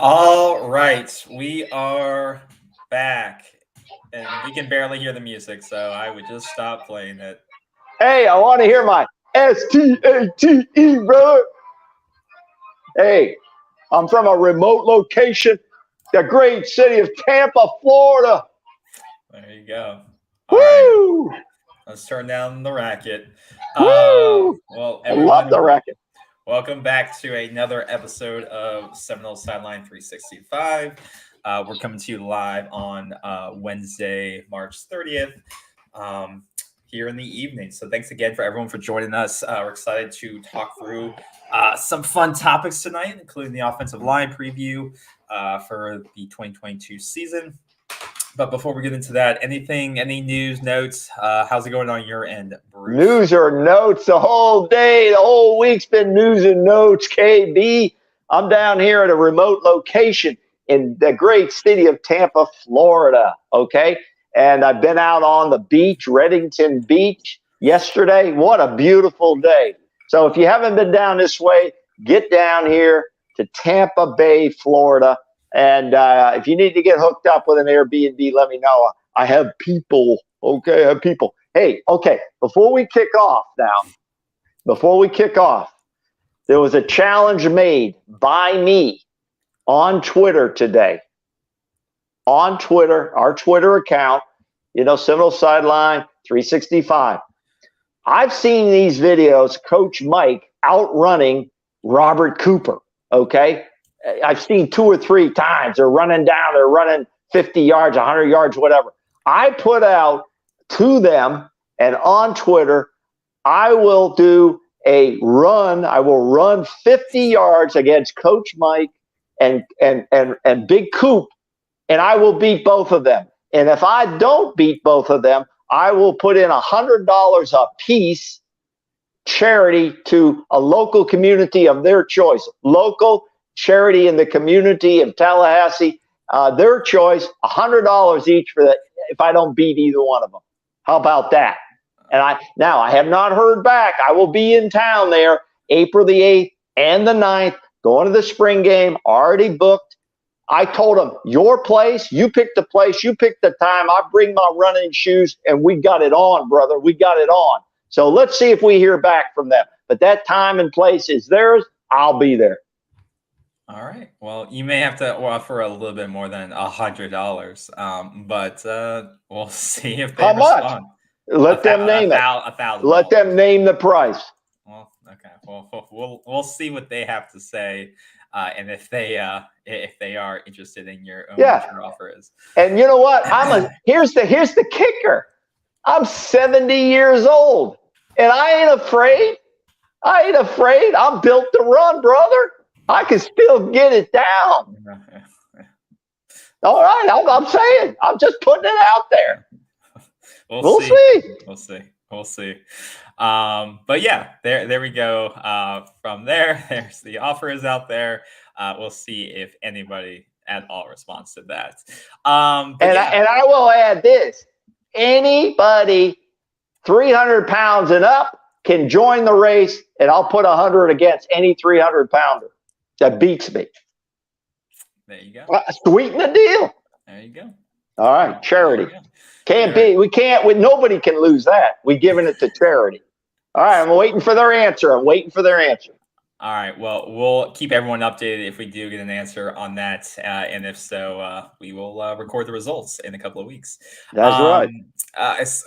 All right, we are back, and we can barely hear the music, so I would just stop playing it. Hey, I want to hear my STATE, brother. Hey, I'm from a remote location, the great city of Tampa, Florida. There you go. All right, Woo! let's turn down the racket. Woo! Well, I love the everyone, racket. welcome back to another episode of Seminoles Sideline 365. We're coming to you live on Wednesday, March 30th. Here in the evening. So thanks again for everyone for joining us. We're excited to talk through some fun topics tonight, including the offensive line preview for the 2022 season. But before we get into that, any news, notes? How's it going on your end, Bruce? News or notes the whole day, the whole week's been news and notes, KB. I'm down here at a remote location in the great city of Tampa, Florida, okay? And I've been out on the beach, Reddington Beach, yesterday. What a beautiful day. So if you haven't been down this way, get down here to Tampa Bay, Florida. And if you need to get hooked up with an Airbnb, let me know. I have people, okay? I have people. Hey, okay, before we kick off, there was a challenge made by me on Twitter today. On Twitter, our Twitter account, Seminole Sideline 365. I've seen these videos, Coach Mike outrunning Robert Cooper, okay? I've seen 2 or 3 times. They're running 50 yards, 100 yards, whatever. I put out to them, and on Twitter, I will do a run. I will run 50 yards against Coach Mike and Big Coop, and I will beat both of them. And if I don't beat both of them, I will put in $100 a piece charity to a local community of their choice. Local charity in the community of Tallahassee, their choice, $100 each for that if I don't beat either one of them. How about that? And I have not heard back. I will be in town there April the 8th and the 9th, going to the spring game, already booked. I told them, your place, you pick the place, you pick the time, I bring my running shoes, and we got it on, brother. We got it on. So let's see if we hear back from them. But that time and place is theirs. I'll be there. All right. Well, you may have to offer a little bit more than $100, but we'll see if they How much? respond. Let them name it. $1,000. Let them name the price. Well, okay. Well, we'll see what they have to say, and if they are interested in your own what your offer is. And you know what? Here's the kicker. I'm 70 years old, and I ain't afraid. I'm built to run, brother. I can still get it down. All right, I'm saying. I'm just putting it out there. We'll see. We'll see. But yeah, there we go. From there's the offer is out there. We'll see if anybody at all responds to that. And I will add this: anybody 300 pounds and up can join the race, and I'll put 100 against any 300 pounder that beats me. There you go. Sweeten the deal. There you go. All right, charity. Nobody can lose that. We're giving it to charity. All right, I'm waiting for their answer. All right, well, we'll keep everyone updated if we do get an answer on that. And if so, we will record the results in a couple of weeks. That's right.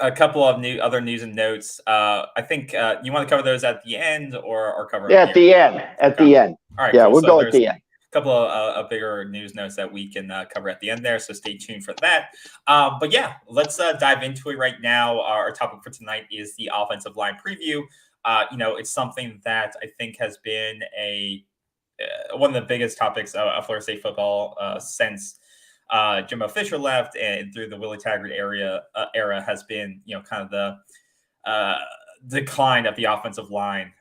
A couple of other news and notes. I think you want to cover those at the end or cover them at the end. At the end. All right, yeah, cool. We'll go at the end. Couple of bigger news notes that we can cover at the end there, so stay tuned for that. But yeah, let's dive into it right now. Our topic for tonight is the offensive line preview. It's something that I think has been one of the biggest topics of Florida State football since Jimbo Fisher left, and through the Willie Taggart era has been kind of the decline of the offensive line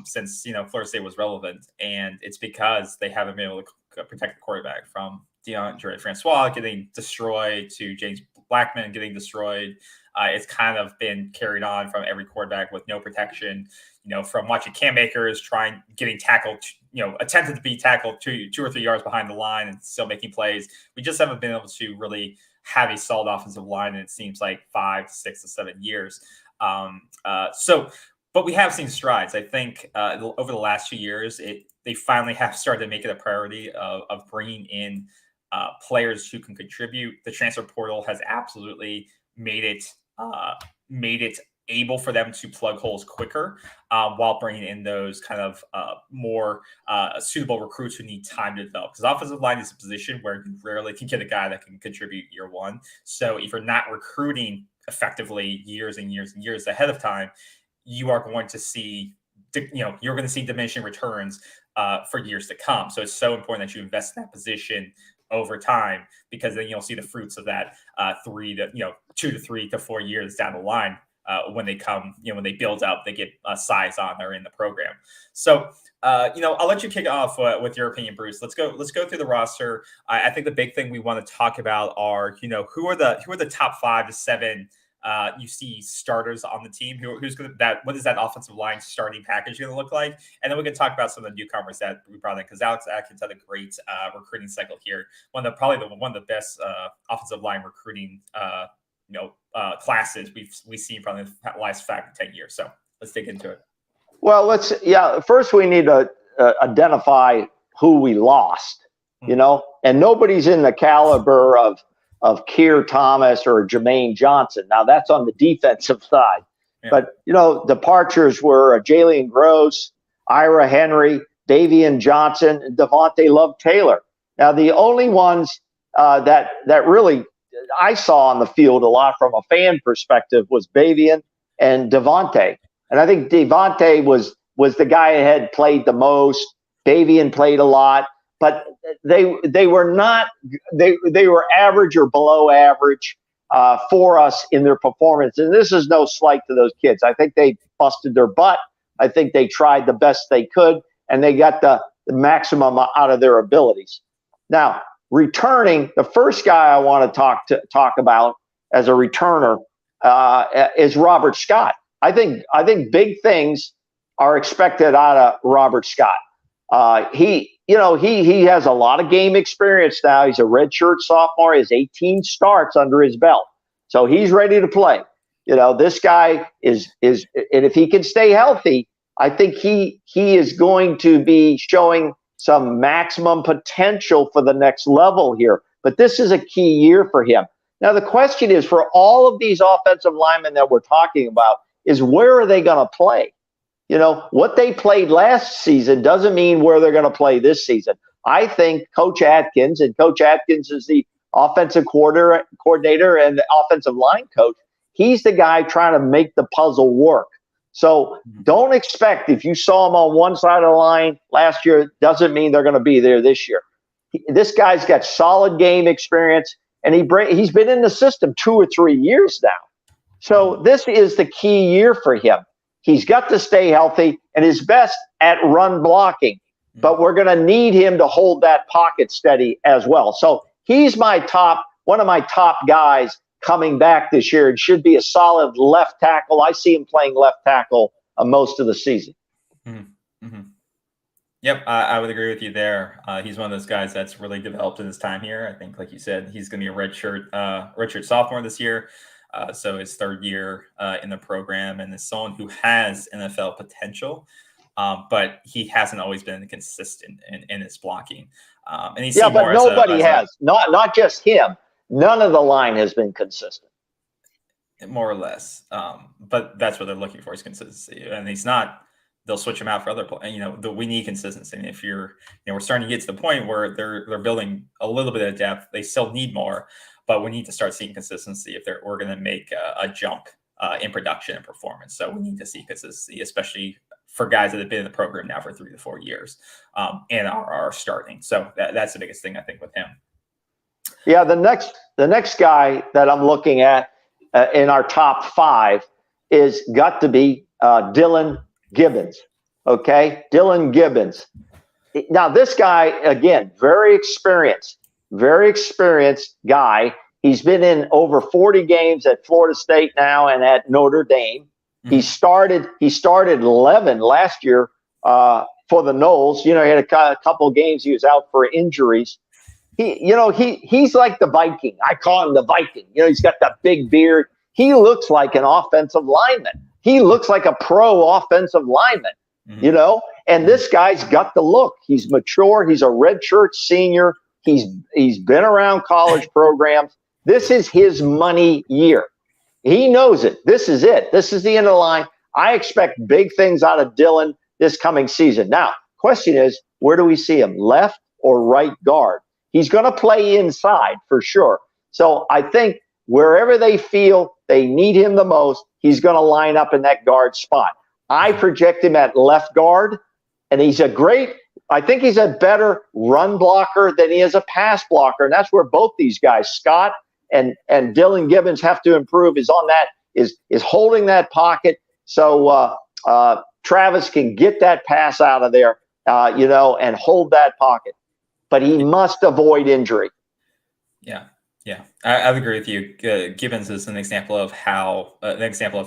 since Florida State was relevant, and it's because they haven't been able to protect the quarterback, from DeAndre Francois getting destroyed to James Blackman getting destroyed, It's kind of been carried on from every quarterback with no protection. From watching Cam Akers getting tackled, attempted to be tackled two or 3 yards behind the line and still making plays. We just haven't been able to really have a solid offensive line, and it seems like 5 to 6 to 7 years. But we have seen strides. I think over the last 2 years, they finally have started to make it a priority of bringing in players who can contribute. The transfer portal has absolutely made it able for them to plug holes quicker while bringing in those kind of more suitable recruits who need time to develop. Because offensive line is a position where you rarely can get a guy that can contribute year one. So if you're not recruiting effectively years and years and years ahead of time, you are going to see diminishing returns for years to come. So it's so important that you invest in that position over time, because then you'll see the fruits of that 2 to 3 to 4 years down the line when they come, when they build up, they get size on, they're in the program. So, I'll let you kick off with your opinion, Bruce. Let's go through the roster. I think the big thing we want to talk about are, who are the top 5 to 7 you see starters on the team. What is that offensive line starting package going to look like? And then we can talk about some of the newcomers that we brought in, because Alex Atkins had a great recruiting cycle here. One of the best offensive line recruiting classes we've seen from the last 5 to 10 years. So let's dig into it. Well, first we need to identify who we lost, and nobody's in the caliber of Keir Thomas or Jermaine Johnson. Now that's on the defensive side, but departures were Jalen Gross, Ira Henry, Davian Johnson, and Devontae Love Taylor. Now the only ones that really I saw on the field a lot from a fan perspective was Davian and Devontae. And I think Devontae was the guy that had played the most. Davian played a lot, but they were not they were average or below average for us in their performance. And this is no slight to those kids. I think they busted their butt. I think they tried the best they could, and they got the maximum out of their abilities. Now, returning, the first guy I want to talk about as a returner is Robert Scott. I think big things are expected out of Robert Scott. He has a lot of game experience now. He's a redshirt sophomore. He has 18 starts under his belt, so he's ready to play. This guy is, and if he can stay healthy, I think he is going to be showing some maximum potential for the next level here. But this is a key year for him. Now, the question is, for all of these offensive linemen that we're talking about, is where are they going to play? What they played last season doesn't mean where they're going to play this season. I think Coach Atkins is the offensive coordinator and the offensive line coach. He's the guy trying to make the puzzle work. So don't expect, if you saw him on one side of the line last year, doesn't mean they're going to be there this year. This guy's got solid game experience, and he's been in the system 2 or 3 years now. So this is the key year for him. He's got to stay healthy and his best at run blocking, but we're going to need him to hold that pocket steady as well. So he's one of my top guys coming back this year. It should be a solid left tackle. I see him playing left tackle most of the season. Mm-hmm. Yep, I would agree with you there. He's one of those guys that's really developed in his time here. I think, like you said, he's going to be a redshirt sophomore this year. So his 3rd year in the program, and is someone who has NFL potential, but he hasn't always been consistent in his blocking. And he's but nobody has. Not just him. None of the line has been consistent. More or less. But that's what they're looking for, is consistency. And he's not. They'll switch him out for other players. We need consistency. And if we're starting to get to the point where they're building a little bit of depth, they still need more. But we need to start seeing consistency if we're going to make a jump in production and performance. So we need to see consistency, especially for guys that have been in the program now for 3 to 4 years and are starting. So that's the biggest thing, I think, with him. Yeah, the next guy that I'm looking at in our top 5 is got to be Dylan Gibbons. Okay, Dylan Gibbons. Now, this guy, again, very experienced guy. He's been in over 40 games at Florida State now and at Notre Dame. Mm-hmm. He started 11 last year for the Noles. He had a couple of games he was out for injuries. He's like the Viking. I call him the Viking. He's got that big beard. He looks like an offensive lineman. He looks like a pro offensive lineman, mm-hmm. And this guy's got the look. He's mature. He's a redshirt senior. He's been around college programs. This is his money year. He knows it. This is it. This is the end of the line. I expect big things out of Dylan this coming season. Now, question is, where do we see him, left or right guard? He's going to play inside for sure. So I think wherever they feel they need him the most, he's going to line up in that guard spot. I project him at left guard, and I think he's a better run blocker than he is a pass blocker. And that's where both these guys, Scott and Dylan Gibbons, have to improve, is on that, is holding that pocket so Travis can get that pass out of there, and hold that pocket. But he must avoid injury. Yeah, I would agree with you. Gibbons is an example of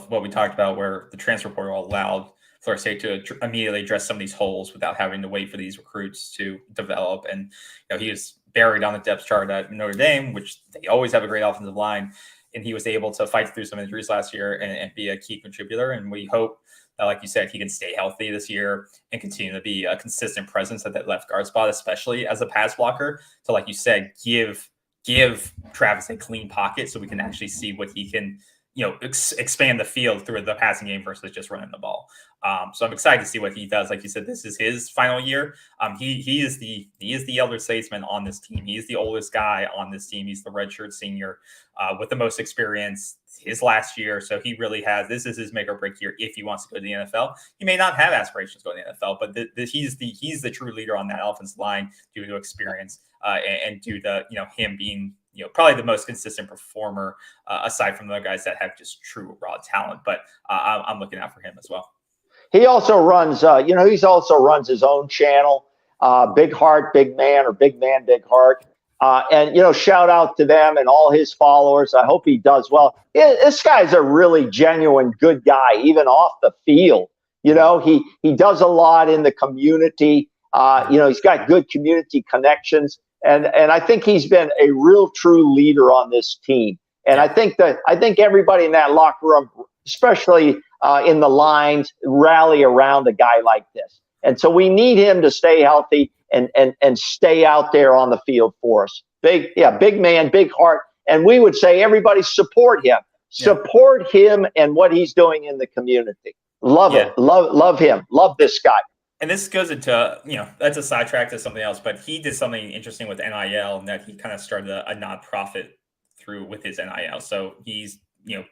what we talked about, where the transfer portal allowed Florida State to immediately address some of these holes without having to wait for these recruits to develop. And he was buried on the depth chart at Notre Dame, which they always have a great offensive line, and he was able to fight through some injuries last year and be a key contributor. And we hope that, like you said, he can stay healthy this year and continue to be a consistent presence at that left guard spot, especially as a pass blocker. So, like you said, give Travis a clean pocket so we can actually see what he can, expand the field through the passing game versus just running the ball. So I'm excited to see what he does. Like you said, this is his final year. He is the elder statesman on this team. He is the oldest guy on this team. He's the redshirt senior with the most experience. His last year, so he really has. This is his make or break year if he wants to go to the NFL. He may not have aspirations to go to the NFL, but he's the true leader on that offensive line due to experience and due to him being probably the most consistent performer aside from the other guys that have just true raw talent. But I'm looking out for him as well. He also runs, runs his own channel, Big Heart, Big Man, or Big Man, Big Heart. And shout out to them and all his followers. I hope he does well. This guy's a really genuine good guy, even off the field. He does a lot in the community. He's got good community connections. And I think he's been a real true leader on this team. And I think everybody in that locker room, especially in the lines, rally around a guy like this. And so we need him to stay healthy and stay out there on the field for us. Big man, big heart. And we would say, everybody support him. Support him and what he's doing in the community. Love it. Love him. Love this guy. And this goes into, that's a sidetrack to something else, but he did something interesting with NIL, and that he kind of started a nonprofit with his NIL. So he's,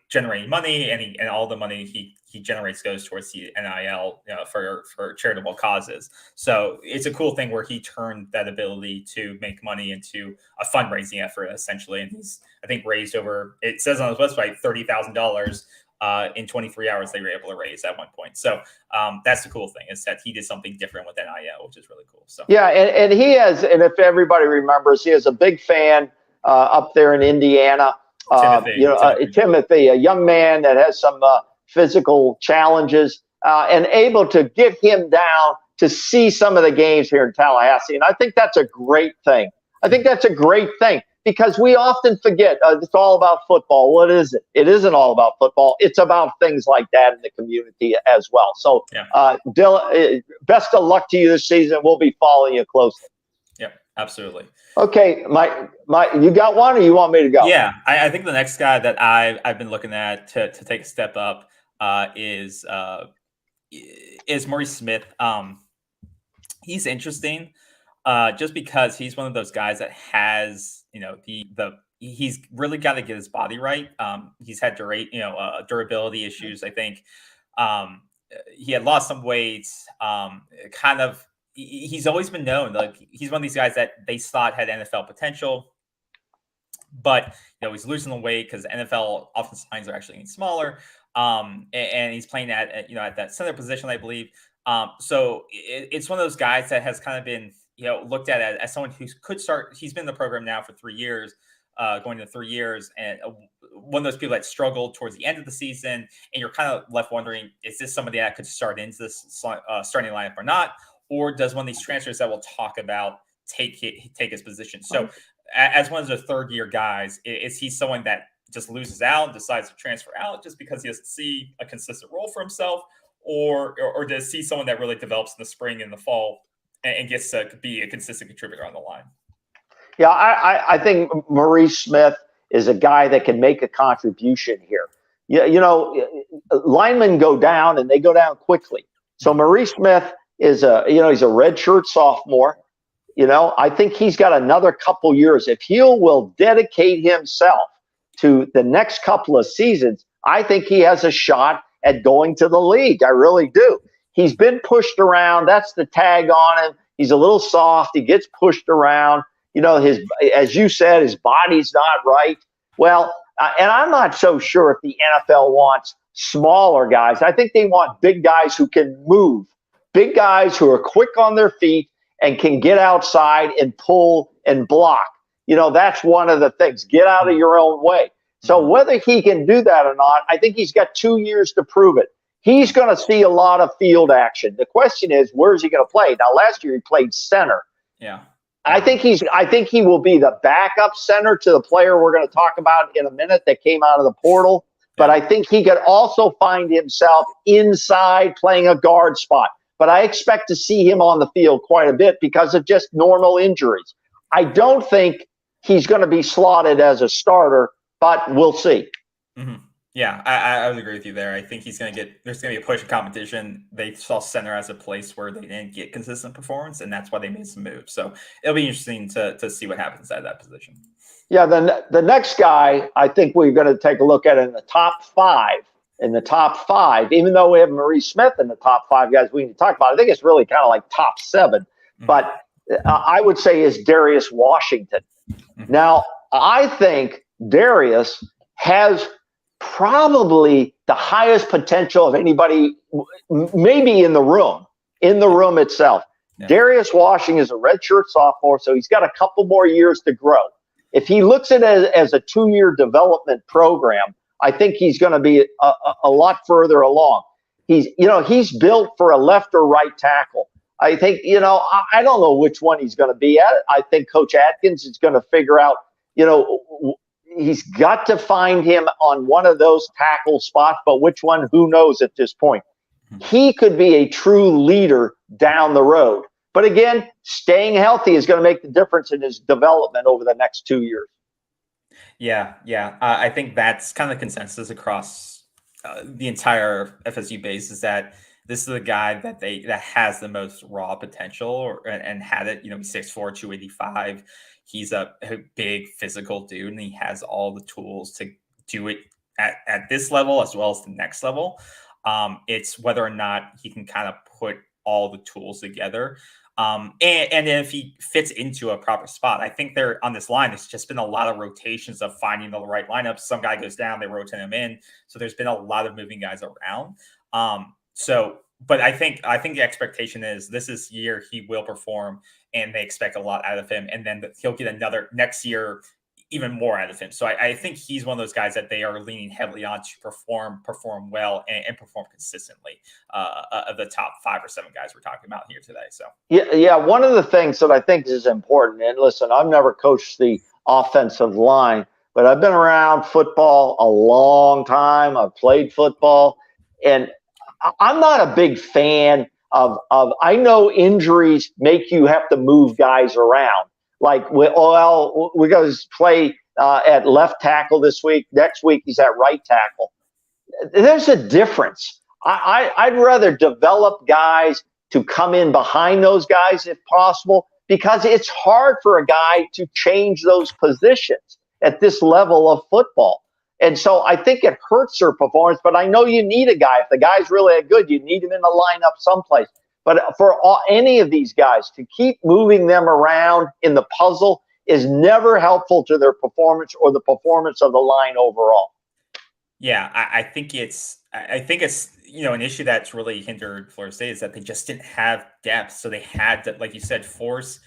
generating money, and all the money he generates goes towards the NIL for charitable causes. So it's a cool thing where he turned that ability to make money into a fundraising effort, essentially. And he's, I think, raised over, it says on his website, $30,000 in 23 hours they were able to raise at one point. So that's the cool thing, is that he did something different with NIL, which is really cool. So and he has, and if everybody remembers, he is a big fan up there in Indiana. Timothy, a young man that has some physical challenges, and able to get him down to see some of the games here in Tallahassee. And I think that's a great thing. Because we often forget it's all about football. What is it? It isn't all about football. It's about things like that in the community as well. So, Dylan, best of luck to you this season. We'll be following you closely. Yeah, absolutely. Okay, my, you got one, or you want me to go? Yeah, I think the next guy that I've been looking at to take a step up is Maurice Smith. He's interesting just because he's one of those guys that has, he's really got to get his body right. He's had durability issues. I think he had lost some weight. He's always been known, like, he's one of these guys that they thought had NFL potential, but he's losing the weight because NFL offensive lines are actually getting smaller. And he's playing at that center position, I believe. So it's one of those guys that has kind of been looked at as someone who could start. He's been in the program now for 3 years, going into 3 years, and one of those people that struggled towards the end of the season, and you're kind of left wondering, is this somebody that could start into this starting lineup or not, or does one of these transfers that we'll talk about take his position? So, as one of the third-year guys, is he someone that just loses out, decides to transfer out just because he doesn't see a consistent role for himself, or does he see someone that really develops in the spring and the fall and gets to be a consistent contributor on the line? Yeah, I think Maurice Smith is a guy that can make a contribution here. Linemen go down and they go down quickly. So Maurice Smith is he's a redshirt sophomore. I think he's got another couple years. If he will dedicate himself to the next couple of seasons, I think he has a shot at going to the league. I really do. He's been pushed around. That's the tag on him. He's a little soft. He gets pushed around. As you said, his body's not right. Well, and I'm not so sure if the NFL wants smaller guys. I think they want big guys who can move, big guys who are quick on their feet and can get outside and pull and block. That's one of the things. Get out of your own way. So whether he can do that or not, I think he's got 2 years to prove it. He's going to see a lot of field action. The question is, where is he going to play? Now, last year he played center. Yeah. I think he will be the backup center to the player we're going to talk about in a minute that came out of the portal. But I think he could also find himself inside playing a guard spot. But I expect to see him on the field quite a bit because of just normal injuries. I don't think he's going to be slotted as a starter, but we'll see. Mm-hmm. Yeah, I would agree with you there. I think there's going to be a push of competition. They saw center as a place where they didn't get consistent performance, and that's why they made some moves. So it'll be interesting to see what happens at that position. Yeah, the next guy I think we're going to take a look at in the top five, even though we have Maurice Smith in the top 5 guys we need to talk about, I think it's really kind of like top 7. Mm-hmm. But I would say is Darius Washington. Mm-hmm. Now, I think Darius has probably the highest potential of anybody, maybe in the room itself. Yeah. Darius Washington is a redshirt sophomore, so he's got a couple more years to grow. If he looks at it as a 2-year development program, I think he's going to be a lot further along. He's built for a left or right tackle. I think, I don't know which one he's going to be at. I think Coach Atkins is going to figure out, he's got to find him on one of those tackle spots, but which one, who knows at this point. He could be a true leader down the road. But again, staying healthy is going to make the difference in his development over the next 2 years. Yeah. I think that's kind of the consensus across the entire FSU base is that this is a guy that has the most raw potential and had it, 6'4", 285. He's a big physical dude, and he has all the tools to do it at this level as well as the next level. It's whether or not he can kind of put all the tools together. And if he fits into a proper spot. I think there on this line, there's just been a lot of rotations of finding the right lineup. Some guy goes down, they rotate him in. So there's been a lot of moving guys around. But I think the expectation is this is year he will perform, and they expect a lot out of him. And then he'll get another next year, even more out of him. So I think he's one of those guys that they are leaning heavily on to perform well and perform consistently of the top 5 or 7 guys we're talking about here today. So yeah. One of the things that I think is important, and listen, I've never coached the offensive line, but I've been around football a long time. I've played football, and I'm not a big fan of I know injuries make you have to move guys around. Like, we're going to play at left tackle this week. Next week, he's at right tackle. There's a difference. I'd rather develop guys to come in behind those guys if possible, because it's hard for a guy to change those positions at this level of football. And so I think it hurts their performance, but I know you need a guy. If the guy's really good, you need him in the lineup someplace. But for any of these guys, to keep moving them around in the puzzle is never helpful to their performance or the performance of the line overall. Yeah, I think it's an issue that's really hindered Florida State is that they just didn't have depth. So they had to, like you said, force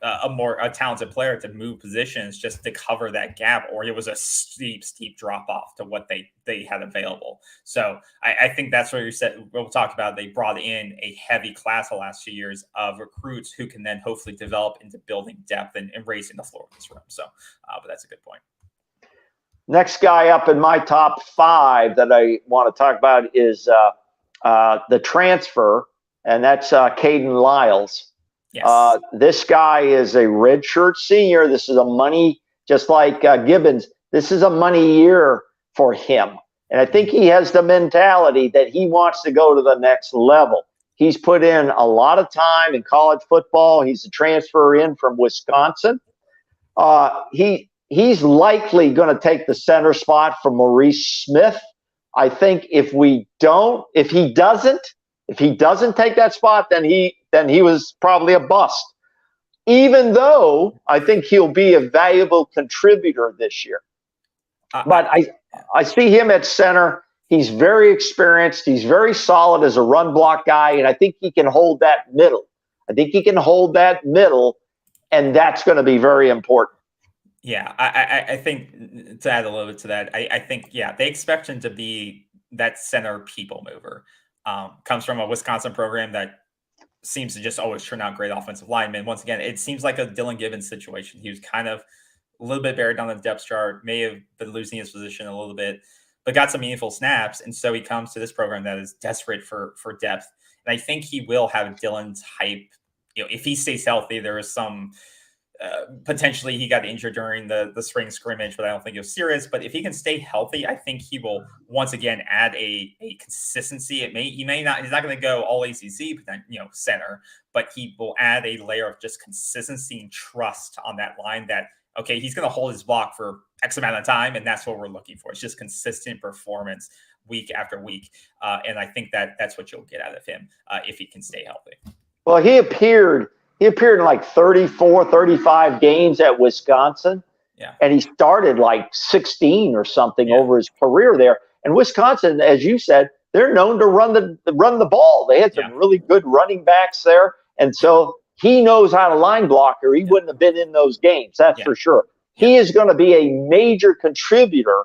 a talented player to move positions just to cover that gap, or it was a steep drop off to what they had available. So I think that's what you said. We'll talk about. They brought in a heavy class the last few years of recruits who can then hopefully develop into building depth and raising the floor of this room. So, but that's a good point. Next guy up in my top 5 that I want to talk about is the transfer, and that's Caden Lyles. Yes. This guy is a redshirt senior. This is a money, just like Gibbons, this is a money year for him. And I think he has the mentality that he wants to go to the next level. He's put in a lot of time in college football. He's a transfer in from Wisconsin. He's likely going to take the center spot from Maurice Smith. I think if he doesn't take that spot, then he was probably a bust. Even though I think he'll be a valuable contributor this year. But I see him at center. He's very experienced. He's very solid as a run block guy, and I think he can hold that middle. And that's going to be very important. Yeah, I think to add a little bit to that, I think, yeah, they expect him to be that center people mover. Comes from a Wisconsin program that seems to just always turn out great offensive linemen. Once again, it seems like a Dylan Gibbons situation. He was kind of a little bit buried on the depth chart, may have been losing his position a little bit, but got some meaningful snaps. And so he comes to this program that is desperate for depth. And I think he will have Dylan type, if he stays healthy. There is some potentially he got injured during the spring scrimmage, but I don't think it was serious. But if he can stay healthy, I think he will once again add a consistency. He's not going to go all ACC, center, but he will add a layer of just consistency and trust on that line that, okay, he's going to hold his block for X amount of time, and that's what we're looking for. It's just consistent performance week after week. And I think that's what you'll get out of him if he can stay healthy. Well, he appeared in like 34, 35 games at Wisconsin. Yeah. And he started like 16 or something over his career there. And Wisconsin, as you said, they're known to run the ball. They had some really good running backs there. And so he knows how to line block, or he wouldn't have been in those games. That's for sure. He is going to be a major contributor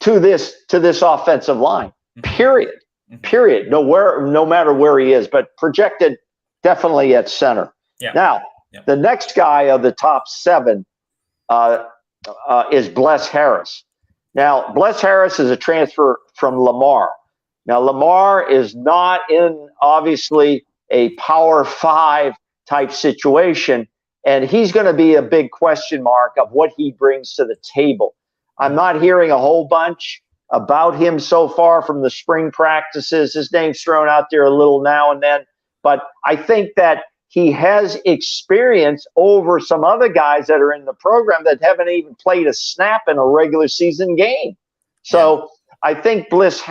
to this offensive line. Period. Period. No matter where he is, but projected definitely at center. Yeah. Now, the next guy of the top 7 is Bless Harris. Now, Bless Harris is a transfer from Lamar. Now, Lamar is not in, obviously, a Power 5 type situation, and he's going to be a big question mark of what he brings to the table. I'm not hearing a whole bunch about him so far from the spring practices. His name's thrown out there a little now and then, but I think that he has experience over some other guys that are in the program that haven't even played a snap in a regular season game. So I think Bliss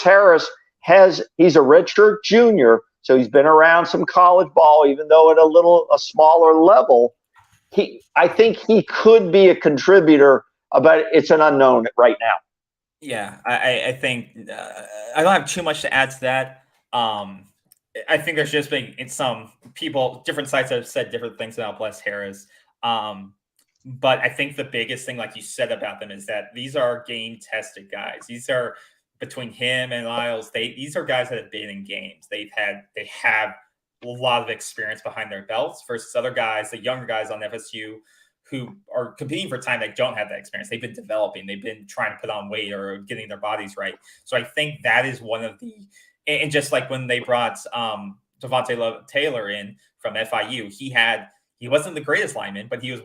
Harris he's a redshirt junior, so he's been around some college ball, even though at a smaller level. I think he could be a contributor, but it's an unknown right now. Yeah, I think I don't have too much to add to that. I think there's just been some people, different sites have said different things about Bless Harris. But I think the biggest thing, like you said about them, is that these are game-tested guys. These are, between him and Lyles, these are guys that have been in games. They have a lot of experience behind their belts versus other guys, the younger guys on FSU, who are competing for time that don't have that experience. They've been developing. They've been trying to put on weight or getting their bodies right. So I think that is one of the – and just like when they brought Devontae Taylor in from FIU, he wasn't the greatest lineman, but he was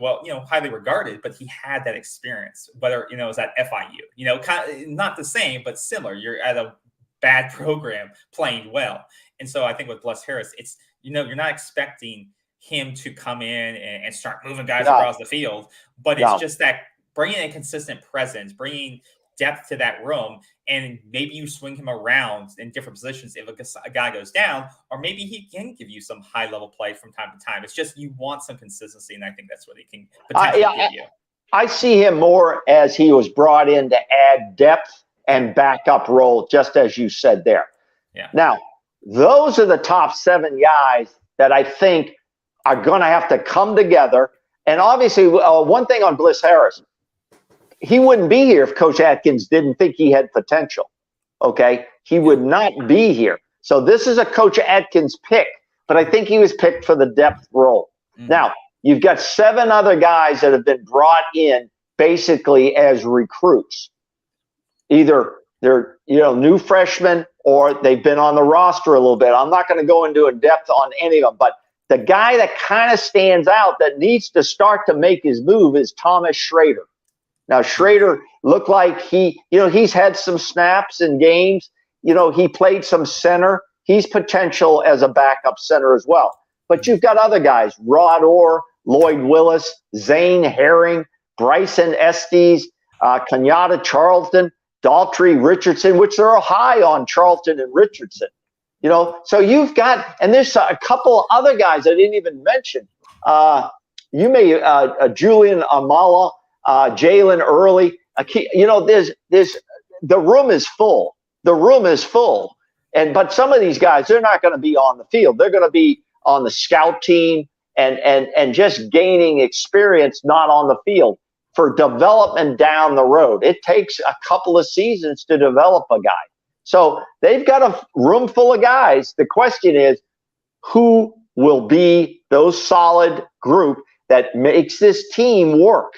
highly regarded. But he had that experience. Whether it was at FIU, kind of, not the same, but similar. You're at a bad program playing well, and so I think with Bless Harris, it's you're not expecting him to come in and start moving guys across the field, but it's just that bringing a consistent presence, bringing depth to that room, and maybe you swing him around in different positions if a guy goes down, or maybe he can give you some high-level play from time to time. It's just you want some consistency, and I think that's what he can potentially give you. I see him more as he was brought in to add depth and backup role, just as you said there. Yeah. Now, those are the top 7 guys that I think are going to have to come together. And obviously, one thing on Bliss Harris, he wouldn't be here if Coach Atkins didn't think he had potential. Okay? He would not be here. So this is a Coach Atkins pick, but I think he was picked for the depth role. Now, you've got 7 other guys that have been brought in basically as recruits. Either they're new freshmen or they've been on the roster a little bit. I'm not going to go into in depth on any of them, but the guy that kind of stands out that needs to start to make his move is Thomas Schrader. Now, Schrader looked like he's had some snaps in games. He played some center. He's potential as a backup center as well. But you've got other guys, Rod Orr, Lloyd Willis, Zane Herring, Bryson Estes, Kenyatta Charlton, Daltrey Richardson, which they're high on Charlton and Richardson. So you've got, and there's a couple other guys I didn't even mention. Julian Amala, Jalen Early. There's the room is full. The room is full. But some of these guys, they're not going to be on the field. They're going to be on the scout team and just gaining experience, not on the field, for development down the road. It takes a couple of seasons to develop a guy. So they've got a room full of guys. The question is, who will be those solid group that makes this team work?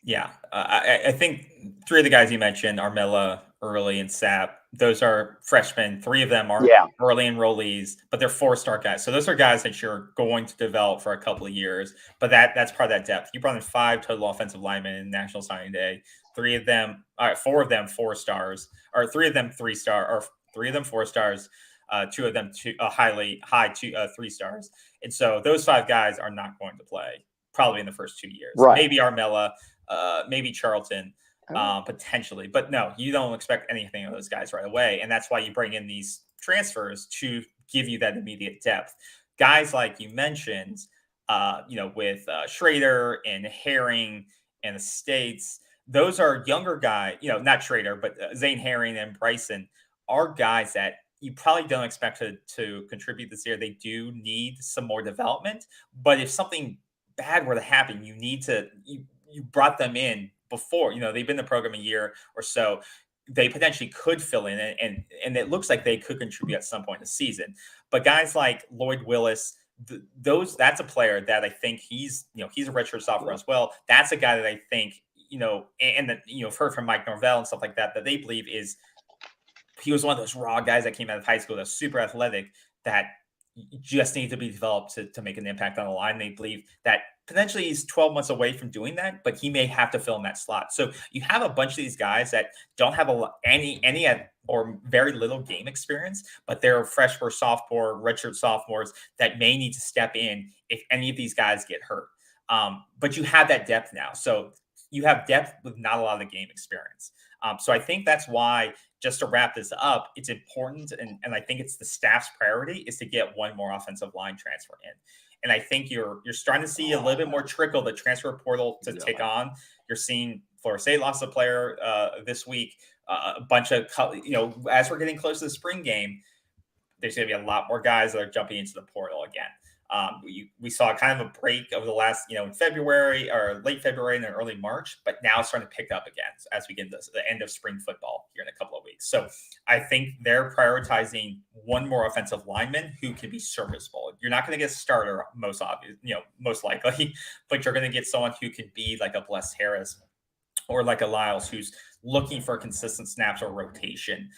Yeah, I think 3 of the guys you mentioned, Armella, Early, and Sapp, those are freshmen. 3 of them are early enrollees, but they're 4-star guys. So those are guys that you're going to develop for a couple of years. But that's part of that depth. You brought in 5 total offensive linemen in National Signing Day. 4 of them 4 stars, or 3 of them 3-star, or 3 of them 4 stars. 2 of them high 3 stars. And so those 5 guys are not going to play probably in the first 2 years. Right. Maybe Armella, maybe Charlton. Potentially, but no, you don't expect anything of those guys right away, and that's why you bring in these transfers to give you that immediate depth. Guys like you mentioned, with Schrader and Herring and the States, those are younger guys. Not Schrader, but Zane Herring and Bryson are guys that you probably don't expect to contribute this year. They do need some more development, but if something bad were to happen, you brought them in before, they've been in the program a year or so, they potentially could fill in and it looks like they could contribute at some point in the season. But guys like Lloyd Willis, that's a player that I think he's a redshirt sophomore as well. That's a guy that I think, and that, I've heard from Mike Norvell and stuff like that they believe he was one of those raw guys that came out of high school that's super athletic that just need to be developed to make an impact on the line. They believe that potentially he's 12 months away from doing that, but he may have to fill in that slot. So you have a bunch of these guys that don't have any or very little game experience, but they're freshman, sophomore, redshirt sophomores that may need to step in if any of these guys get hurt. But you have that depth now. So you have depth with not a lot of game experience. So I think that's why, just to wrap this up, it's important, and I think it's the staff's priority, is to get one more offensive line transfer in. And I think you're starting to see a little bit more trickle the transfer portal to take on. You're seeing Florida State lost a player this week. A bunch of, as we're getting close to the spring game, there's going to be a lot more guys that are jumping into the portal again. We saw kind of a break over the last, in February or late February and then early March, but now it's starting to pick up again as we get into the end of spring football here in a couple of weeks. So I think they're prioritizing one more offensive lineman who can be serviceable. You're not going to get a starter, most likely, but you're going to get someone who can be like a Bless Harris or like a Lyles, who's looking for consistent snaps or rotation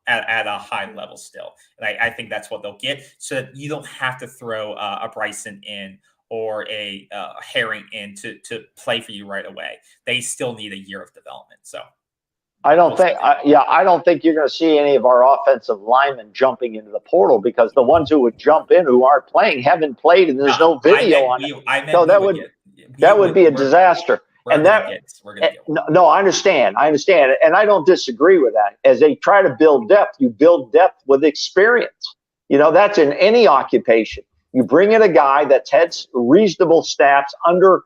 at a high level still. And I think that's what they'll get, so that you don't have to throw a Bryson in or a Herring in to play for you right away. They still need a year of development. So I don't think you're going to see any of our offensive linemen jumping into the portal, because the ones who would jump in who aren't playing haven't played, and there's no video on it. So that would be a disaster. I understand. And I don't disagree with that. As they try to build depth, you build depth with experience. That's in any occupation. You bring in a guy that's had reasonable stats under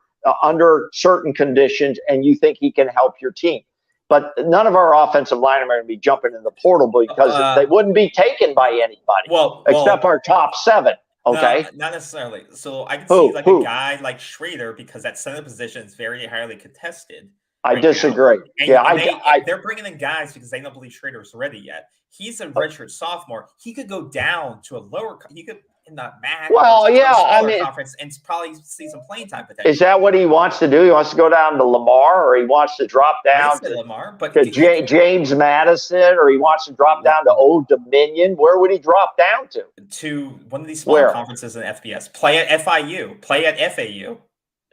certain conditions, and you think he can help your team. But none of our offensive linemen are going to be jumping in the portal because they wouldn't be taken by anybody except our top 7. Okay. No, not necessarily. So I can see Who? like a Who? guy like Schrader because that center position is very highly contested I right now, disagree. and Yeah, they're bringing in guys because they don't believe Schrader's ready yet. He's a redshirt sophomore. He could go down to a lower. He could in the MAC or well, some yeah. I smaller mean, conference and probably see some playing time is potentially. that what he wants to do? He wants to go down to Lamar, or he wants to drop May down say Lamar, but to James Madison, or he wants to drop down to Old Dominion. Where would he drop down to? to one of these smaller Where? conferences in FBS. Play at FIU. Play at FAU.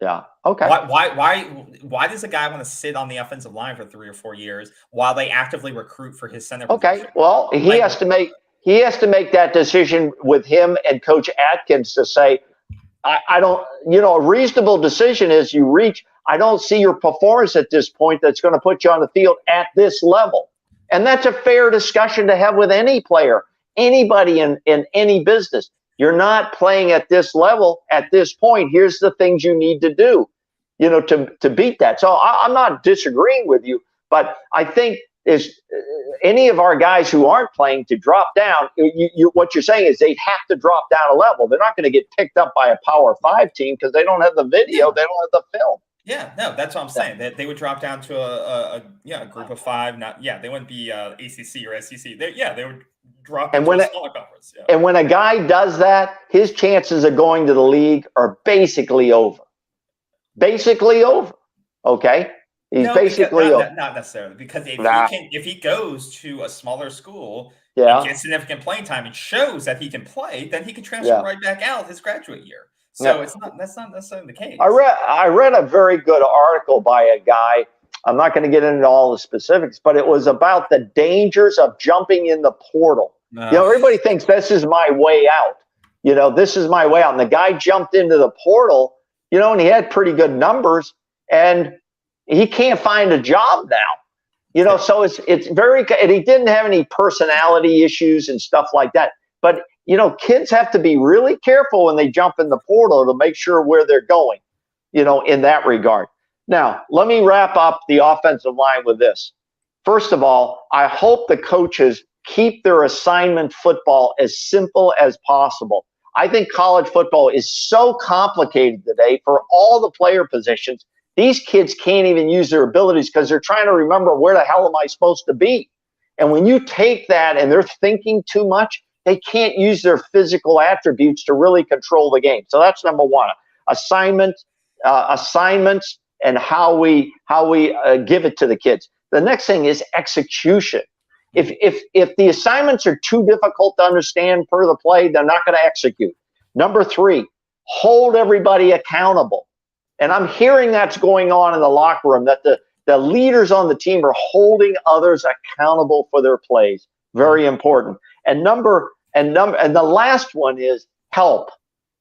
Yeah. Okay. Why does a guy want to sit on the offensive line for 3 or 4 years while they actively recruit for his center Okay. position? Well, he has to make that decision with him and Coach Atkins to say, I don't, a reasonable decision is you reach. I don't see your performance at this point that's going to put you on the field at this level. And that's a fair discussion to have with any player, anybody in any business. You're not playing at this level at this point. Here's the things you need to do, to beat that. So I'm not disagreeing with you, but I think is any of our guys who aren't playing to drop down, what you're saying is they'd have to drop down a level. They're not going to get picked up by a Power 5 team because they don't have the video, they don't have the film. Yeah, no, that's what I'm saying. That they would drop down to a group of five. They wouldn't be ACC or SEC. They would drop into a smaller conference. Yeah. And when a guy does that, his chances of going to the league are basically over. Basically over. Okay. He's basically not necessarily, because if he goes to a smaller school and gets significant playing time and shows that he can play, then he can transfer right back out his graduate year. So that's not necessarily the case. I read a very good article by a guy. I'm not going to get into all the specifics, but it was about the dangers of jumping in the portal. Everybody thinks this is my way out. This is my way out. And the guy jumped into the portal, and he had pretty good numbers, and he can't find a job now. So it's very, and he didn't have any personality issues and stuff like that. But, kids have to be really careful when they jump in the portal to make sure where they're going, in that regard. Now, let me wrap up the offensive line with this. First of all, I hope the coaches keep their assignment football as simple as possible. I think college football is so complicated today for all the player positions. These kids can't even use their abilities because they're trying to remember where the hell am I supposed to be? And when you take that and they're thinking too much, they can't use their physical attributes to really control the game. So that's number one. Assignments, and how we give it to the kids. The next thing is execution. If the assignments are too difficult to understand per the play, they're not going to execute. Number three, hold everybody accountable. And I'm hearing that's going on in the locker room, that the leaders on the team are holding others accountable for their plays. Very important. And the last one is help.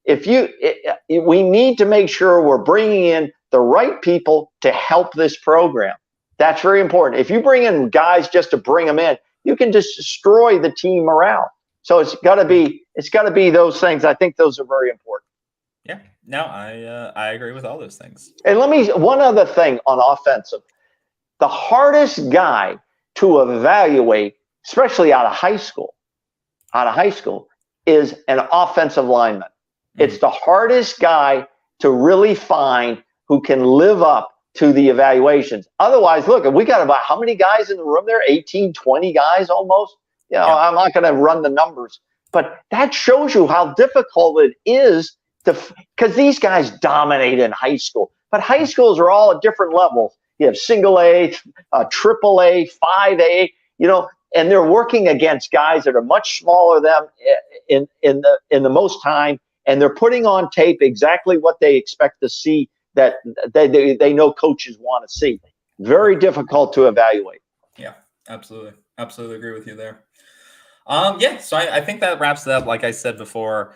We need to make sure we're bringing in the right people to help this program. That's very important. If you bring in guys just to bring them in, you can just destroy the team morale. So it's got to be those things. I think those are very important. Yeah, no, I agree with all those things. And one other thing on offensive. The hardest guy to evaluate, especially out of high school, is an offensive lineman. Mm-hmm. It's the hardest guy to really find who can live up to the evaluations. Otherwise, look, we got about how many guys in the room there? 18, 20 guys almost. I'm not going to run the numbers, but that shows you how difficult it is because these guys dominate in high school. But high schools are all at different levels. You have single A, triple A, 5A, and they're working against guys that are much smaller than them in the most time, and they're putting on tape exactly what they expect to see that they know coaches want to see. Very difficult to evaluate. Yeah, absolutely agree with you there. So I think that wraps it up. Like I said before,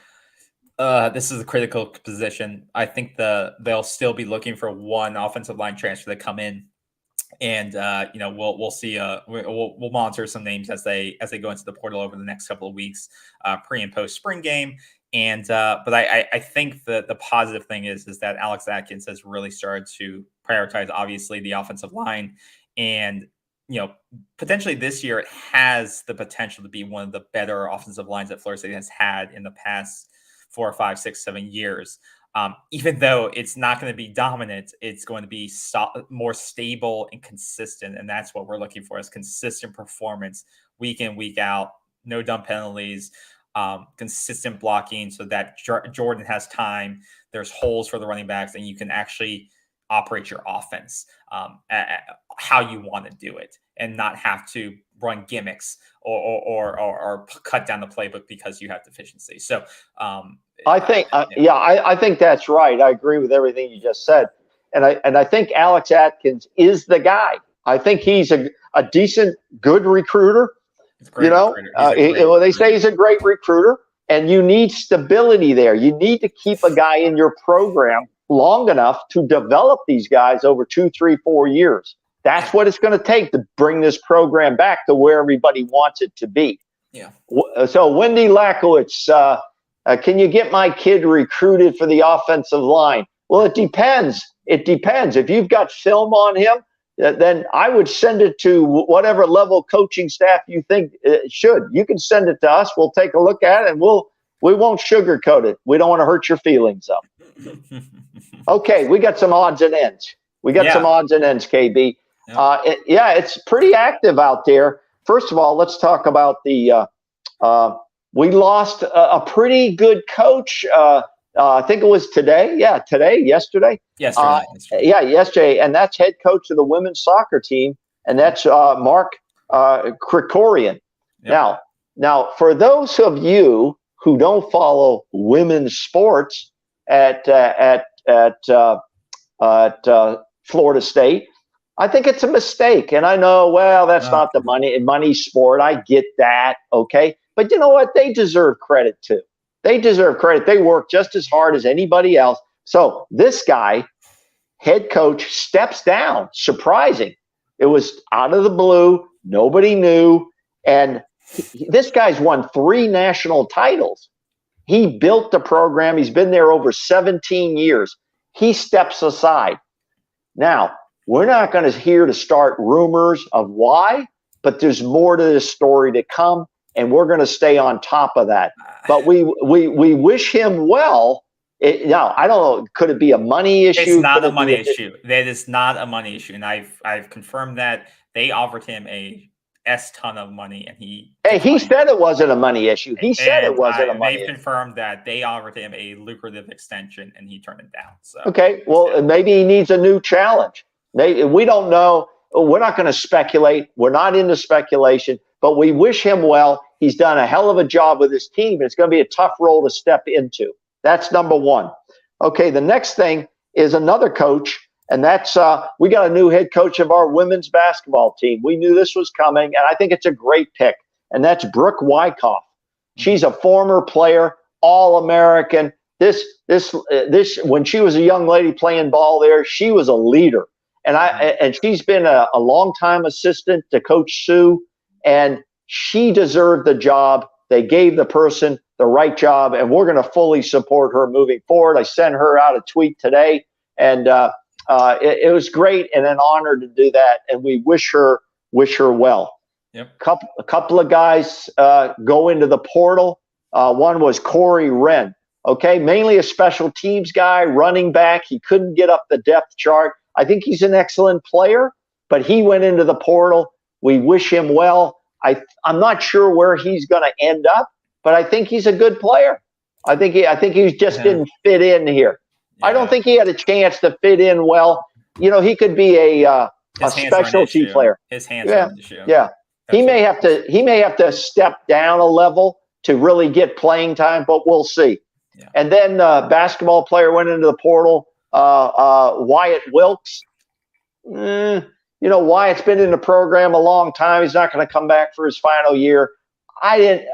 this is a critical position. I think they'll still be looking for one offensive line transfer to come in, and we'll see. We'll monitor some names as they go into the portal over the next couple of weeks, pre and post spring game. And but I think the positive thing is that Alex Atkins has really started to prioritize, obviously, the offensive line, and potentially this year it has the potential to be one of the better offensive lines that Florida State has had in the past 4, 5, 6, 7 years. Even though it's not going to be dominant, it's going to be more stable and consistent. And that's what we're looking for, is consistent performance week in, week out, no dumb penalties, consistent blocking so that Jordan has time. There's holes for the running backs, and you can actually operate your offense how you want to do it, and not have to run gimmicks or cut down the playbook because you have deficiency. So I think, I think that's right. I agree with everything you just said, and I think Alex Atkins is the guy. I think he's a decent, good recruiter. They say he's a great recruiter, and you need stability there. You need to keep a guy in your program long enough to develop these guys over 2, 3, 4 years. That's what it's going to take to bring this program back to where everybody wants it to be. Yeah. So Wendy Lakowitz, can you get my kid recruited for the offensive line? Well, it depends. It depends. If you've got film on him, then I would send it to whatever level coaching staff you think it should. You can send it to us. We'll take a look at it, and we won't sugarcoat it. We don't want to hurt your feelings up. Okay, we got some odds and ends. Some odds and ends, KB. It's pretty active out there. First of all, let's talk about the we lost a pretty good coach. I think it was today. Yesterday. Yesterday. And that's head coach of the women's soccer team. And that's Mark Krikorian. Yep. Now, for those of you who don't follow women's sports at Florida State, I think it's a mistake. And I know, that's not the money sport. I get that. Okay. But you know what? They deserve credit too. They deserve credit. They work just as hard as anybody else. So this guy, head coach, steps down. Surprising. It was out of the blue. Nobody knew. And this guy's won 3 national titles. He built the program. He's been there over 17 years. He steps aside. Now, we're not going to here to start rumors of why, but there's more to this story to come, and we're going to stay on top of that. But we wish him well. Now, I don't know. Could it be a money issue? It's not a money issue. That is not a money issue, and I've confirmed that they offered him a ton of money, and he said it wasn't a money issue. He said it wasn't a money issue. They've confirmed that they offered him a lucrative extension, and he turned it down. So okay, well, maybe he needs a new challenge. We don't know. We're not going to speculate. We're not into speculation, but we wish him well. He's done a hell of a job with his team. It's going to be a tough role to step into. That's number one. Okay, the next thing is another coach, and that's we got a new head coach of our women's basketball team. We knew this was coming, and I think it's a great pick, and that's Brooke Wyckoff. She's a former player, All-American. This when she was a young lady playing ball there, she was a leader. And she's been a longtime assistant to Coach Sue, and she deserved the job. They gave the person the right job, and we're going to fully support her moving forward. I sent her out a tweet today, and it was great and an honor to do that. And we wish her well. Yep. A couple of guys go into the portal. One was Corey Wren. Okay, mainly a special teams guy, running back. He couldn't get up the depth chart. I think he's an excellent player, but he went into the portal. We wish him well. I'm not sure where he's going to end up, but I think he's a good player. I think he just didn't fit in here. Yeah. I don't think he had a chance to fit in well. You know, he could be a specialty player. His hands are on the issue. Yeah. He may have to step down a level to really get playing time, but we'll see. Yeah. And then basketball player went into the portal. Wyatt Wilkes. Wyatt's been in the program a long time. He's not going to come back for his final year. I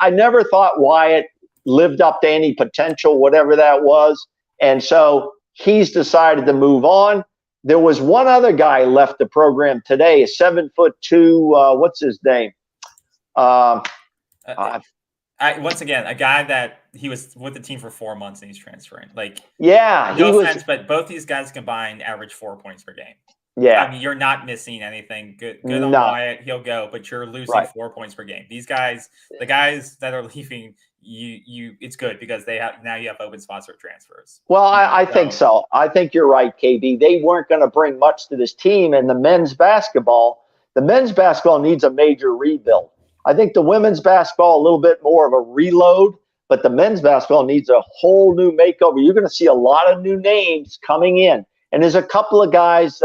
never thought Wyatt lived up to any potential, whatever that was. And so he's decided to move on. There was one other guy left the program today, a 7'2", what's his name? Once again, a guy that he was with the team for 4 months and he's transferring. No offense, but both these guys combined average 4 points per game. Yeah. I mean, you're not missing anything. Good on Wyatt, he'll go, but you're losing 4 points per game. These guys, the guys that are leaving, it's good because you have open spots for transfers. Well, I think so. I think you're right, KB. They weren't going to bring much to this team, and the men's basketball needs a major rebuild. I think the women's basketball a little bit more of a reload, but the men's basketball needs a whole new makeover. You're going to see a lot of new names coming in, and there's a couple of guys,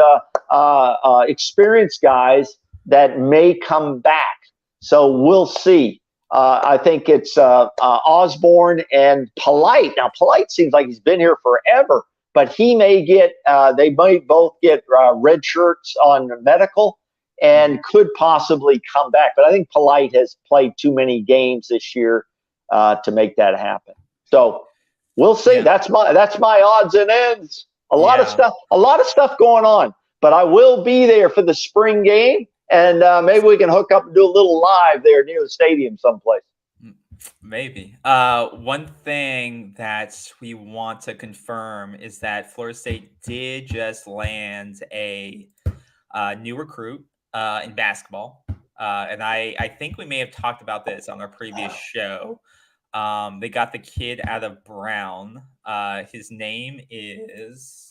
experienced guys that may come back. So we'll see. I think it's Osborne and Polite. Now, Polite seems like he's been here forever, but he may get, they might both get red shirts on medical and could possibly come back. But I think Polite has played too many games this year to make that happen. So we'll see. Yeah. That's my odds and ends. A lot of stuff going on. But I will be there for the spring game. And maybe we can hook up and do a little live there near the stadium someplace. Maybe. One thing that we want to confirm is that Florida State did just land a new recruit in basketball. And I think we may have talked about this on our previous show. They got the kid out of Brown. His name is...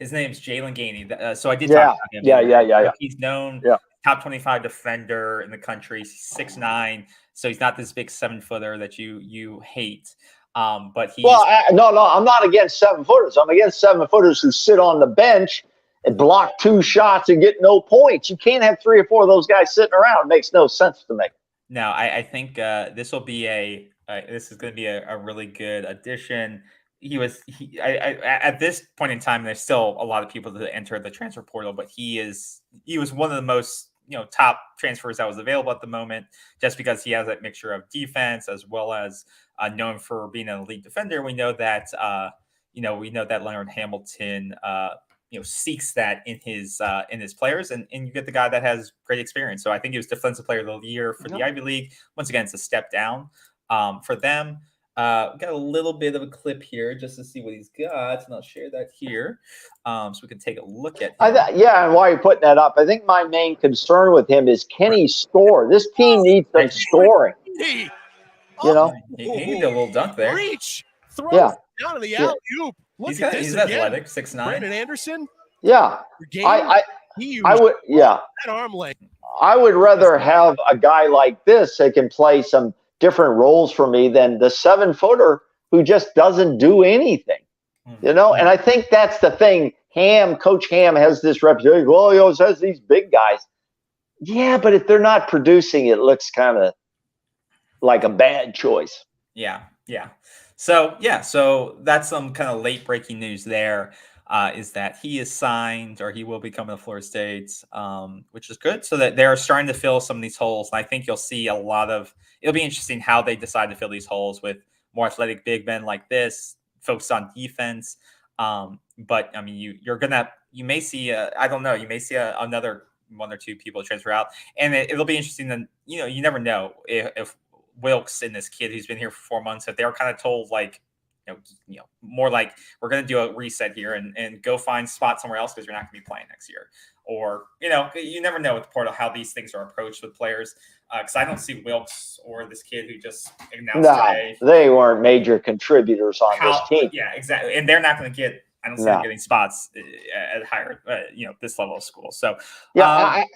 His name's Jalen Gainey. So I did talk about him. Yeah. He's known top 25 defender in the country. He's 6'9", so he's not this big 7-footer that you hate. But he's no, I'm not against 7-footers. I'm against 7-footers who sit on the bench and block 2 shots and get no points. You can't have 3 or 4 of those guys sitting around. It makes no sense to me. No, I think this will be this is going to be a really good addition. At this point in time, there's still a lot of people that enter the transfer portal, but he was one of the most top transfers that was available at the moment, just because he has that mixture of defense as well as known for being an elite defender. We know that Leonard Hamilton seeks that in his players, and you get the guy that has great experience. So I think he was Defensive Player of the Year for the Ivy League. Once again, it's a step down for them. Got a little bit of a clip here just to see what he's got, and I'll share that here so we can take a look at him. And while you're putting that up, I think my main concern with him is, can he score? This team needs some scoring. He needed a little dunk there. Reach, throw down to the alley-oop. He's athletic, 6'9". Brandon Anderson. Yeah, I would. Yeah, that arm length. I would rather have a guy like this that can play some different roles for me than the 7-footer who just doesn't do anything, And I think that's the thing. Coach Ham has this reputation. Well, he always has these big guys. Yeah, but if they're not producing, it looks kind of like a bad choice. Yeah. So that's some kind of late breaking news there. Is that he is signed, or he will be coming to Florida State, which is good. So that they're starting to fill some of these holes. And I think you'll see it'll be interesting how they decide to fill these holes with more athletic big men like this, focused on defense. But I mean, you may see, another 1 or 2 people transfer out, and it'll be interesting. Then, you never know if Wilkes and this kid who's been here for 4 months, if they were kind of told more like, we're going to do a reset here and go find spot somewhere else because you're not going to be playing next year. Or, you never know with the portal how these things are approached with players. Because I don't see Wilkes or this kid who just announced today. They weren't major contributors on this team. Yeah, exactly. And they're not going to get, I don't see them getting spots at higher, this level of school. So, I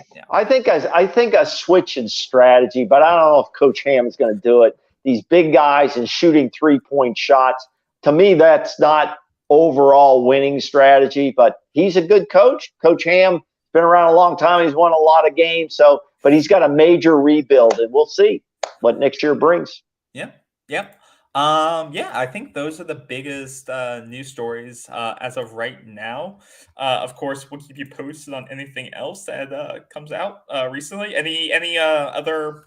think a switch in strategy, but I don't know if Coach Ham is going to do it. These big guys and shooting 3-point shots. To me, that's not overall winning strategy, but he's a good coach. Coach Ham been around a long time. He's won a lot of games. But he's got a major rebuild, and we'll see what next year brings. Yep. I think those are the biggest news stories as of right now. Of course, we'll keep you posted on anything else that comes out recently. Any other?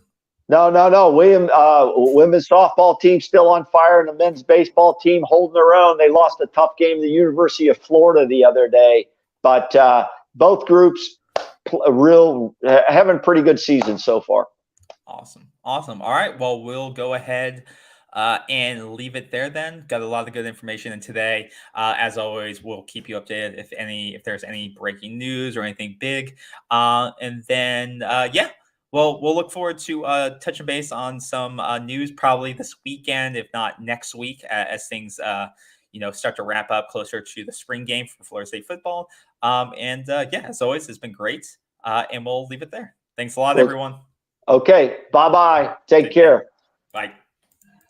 No. Women's softball team still on fire, and the men's baseball team holding their own. They lost a tough game to the University of Florida the other day, but both groups having pretty good seasons so far. Awesome. All right. Well, we'll go ahead and leave it there then. Got a lot of good information in today. As always, we'll keep you updated if there's any breaking news or anything big. And then, Well, we'll look forward to touching base on some news probably this weekend, if not next week, as things start to wrap up closer to the spring game for Florida State football. As always, it's been great, and we'll leave it there. Thanks a lot, everyone. Okay, bye-bye. Take care. Bye.